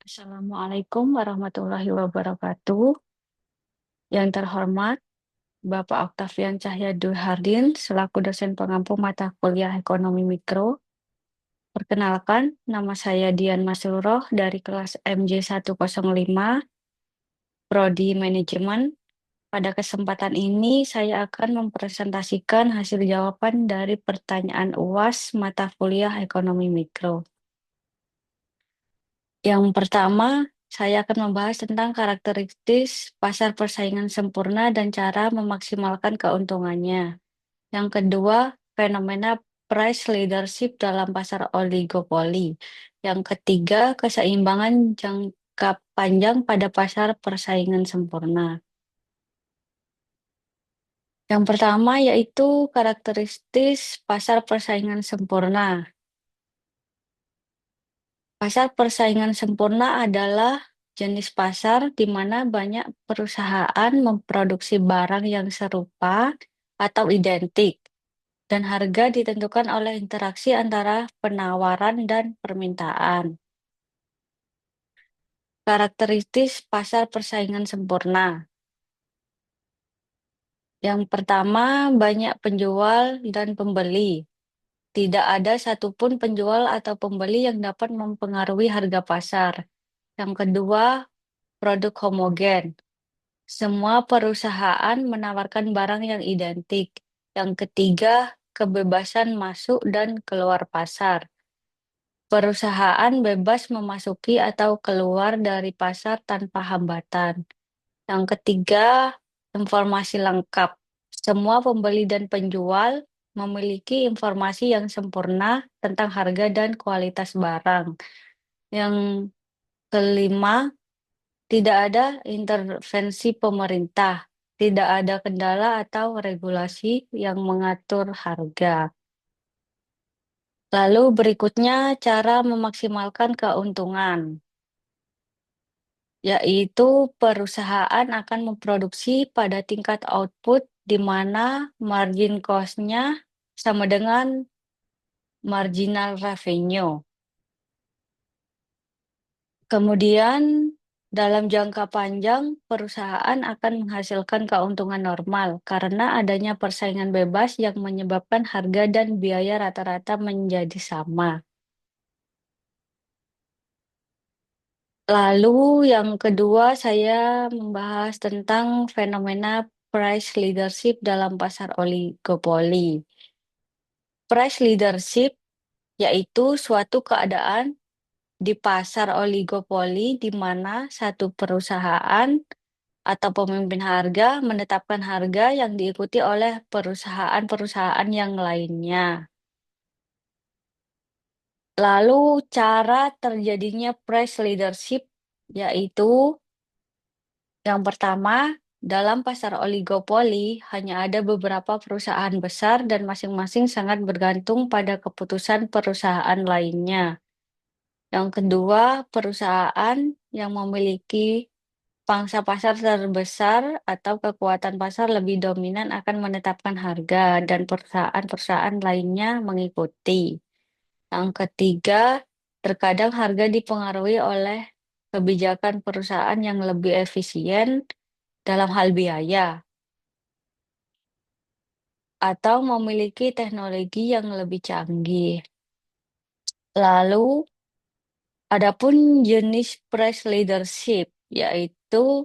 Assalamualaikum warahmatullahi wabarakatuh. Yang terhormat, Bapak Oktavian Cahya Duhardin, selaku dosen pengampu mata kuliah Ekonomi Mikro. Perkenalkan, nama saya Dian Masluroh dari kelas MJ105, Prodi Manajemen. Pada kesempatan ini, saya akan mempresentasikan hasil jawaban dari pertanyaan UAS mata kuliah Ekonomi Mikro. Yang pertama, saya akan membahas tentang karakteristik pasar persaingan sempurna dan cara memaksimalkan keuntungannya. Yang kedua, fenomena price leadership dalam pasar oligopoli. Yang ketiga, keseimbangan jangka panjang pada pasar persaingan sempurna. Yang pertama yaitu karakteristik pasar persaingan sempurna. Pasar persaingan sempurna adalah jenis pasar di mana banyak perusahaan memproduksi barang yang serupa atau identik, dan harga ditentukan oleh interaksi antara penawaran dan permintaan. Karakteristik pasar persaingan sempurna. Yang pertama, banyak penjual dan pembeli. Tidak ada satupun penjual atau pembeli yang dapat mempengaruhi harga pasar. Yang kedua, produk homogen. Semua perusahaan menawarkan barang yang identik. Yang ketiga, kebebasan masuk dan keluar pasar. Perusahaan bebas memasuki atau keluar dari pasar tanpa hambatan. Yang ketiga, informasi lengkap. Semua pembeli dan penjual memiliki informasi yang sempurna tentang harga dan kualitas barang. Yang kelima, tidak ada intervensi pemerintah, tidak ada kendala atau regulasi yang mengatur harga. Lalu berikutnya cara memaksimalkan keuntungan, yaitu perusahaan akan memproduksi pada tingkat output di mana margin cost-nya sama dengan marginal revenue. Kemudian, dalam jangka panjang, perusahaan akan menghasilkan keuntungan normal karena adanya persaingan bebas yang menyebabkan harga dan biaya rata-rata menjadi sama. Lalu, yang kedua, saya membahas tentang fenomena price leadership dalam pasar oligopoli. Price leadership yaitu suatu keadaan di pasar oligopoli di mana satu perusahaan atau pemimpin harga menetapkan harga yang diikuti oleh perusahaan-perusahaan yang lainnya. Lalu cara terjadinya price leadership yaitu yang pertama, dalam pasar oligopoli hanya ada beberapa perusahaan besar dan masing-masing sangat bergantung pada keputusan perusahaan lainnya. Yang kedua, perusahaan yang memiliki pangsa pasar terbesar atau kekuatan pasar lebih dominan akan menetapkan harga dan perusahaan-perusahaan lainnya mengikuti. Yang ketiga, terkadang harga dipengaruhi oleh kebijakan perusahaan yang lebih efisien dalam hal biaya atau memiliki teknologi yang lebih canggih. Lalu, adapun jenis price leadership, yaitu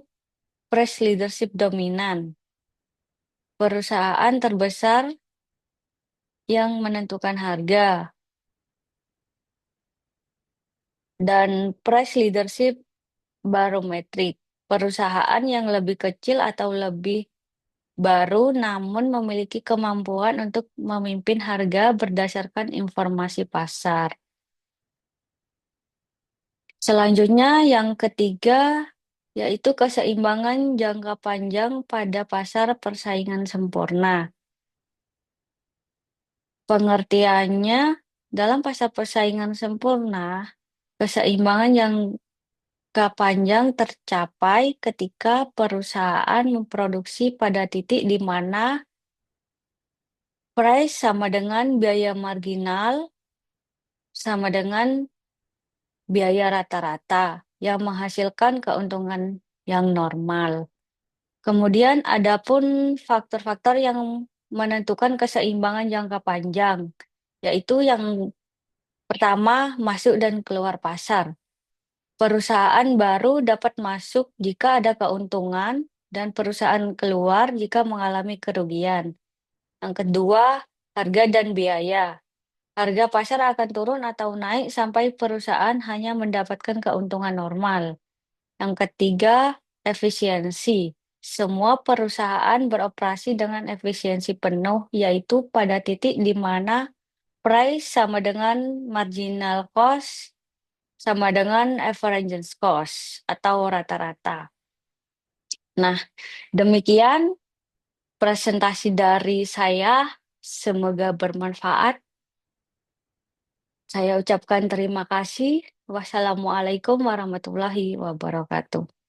price leadership dominan. Perusahaan terbesar yang menentukan harga, dan price leadership barometrik. Perusahaan yang lebih kecil atau lebih baru namun memiliki kemampuan untuk memimpin harga berdasarkan informasi pasar. Selanjutnya yang ketiga yaitu keseimbangan jangka panjang pada pasar persaingan sempurna. Pengertiannya, dalam pasar persaingan sempurna, keseimbangan jangka panjang tercapai ketika perusahaan memproduksi pada titik di mana price sama dengan biaya marginal sama dengan biaya rata-rata, yang menghasilkan keuntungan yang normal. Kemudian ada pun faktor-faktor yang menentukan keseimbangan jangka panjang, yaitu yang pertama, masuk dan keluar pasar. Perusahaan baru dapat masuk jika ada keuntungan dan perusahaan keluar jika mengalami kerugian. Yang kedua, harga dan biaya. Harga pasar akan turun atau naik sampai perusahaan hanya mendapatkan keuntungan normal. Yang ketiga, efisiensi. Semua perusahaan beroperasi dengan efisiensi penuh, yaitu pada titik di mana price sama dengan marginal cost sama dengan average cost atau rata-rata. Nah, demikian presentasi dari saya. Semoga bermanfaat. Saya ucapkan terima kasih. Wassalamualaikum warahmatullahi wabarakatuh.